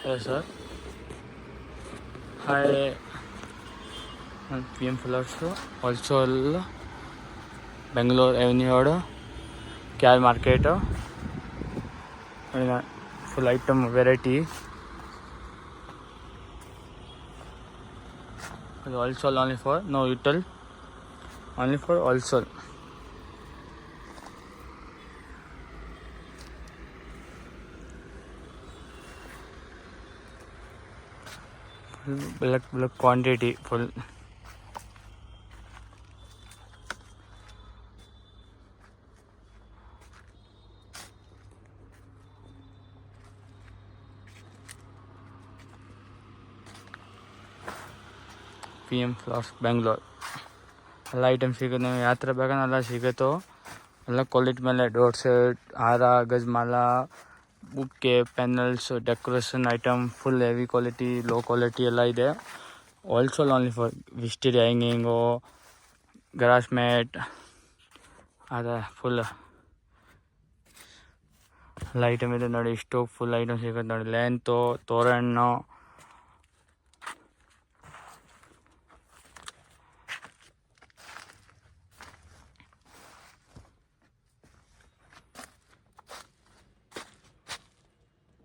Hello sir. Hi, PM Flowers also Bangalore Avenue Cal Market full item variety. Also only for no util, only for also. Black quantity full. PM Flowers Bangalore. ಎಲ್ಲ item ಸಿಗುತ್ತೆ ನೀವು ಯಾವ ಥರ ಬೇಕಂದ್ರೆ ಸಿಗುತ್ತೋ ಎಲ್ಲ quality ಮೇಲೆ door set, ಹಾರ, ಗಜ್ಮಾಲ, ಬುಕ್ಕೆ, ಪೆನ್ನಲ್ಸ್, decoration item full heavy quality, low quality ಎಲ್ಲ ಇದೆ. ಹೋಲ್ಸೇಲ್ ಓನ್ಲಿ ಫಾರ್ ವಿಸ್ಟಿರಿ ಹ್ಯಾಂಗಿಂಗು, ಗ್ರಾಸ್ ಮ್ಯಾಟ್, ಅದೇ ಫುಲ್ ಎಲ್ಲ ಐಟಮ್ ಇದೆ ನೋಡಿ. ಇಷ್ಟು ಫುಲ್ ಐಟಮ್ ಸಿಗುತ್ತೆ ನೋಡಿ. ಲೆಂತು, ತೋರಣ್ಣು,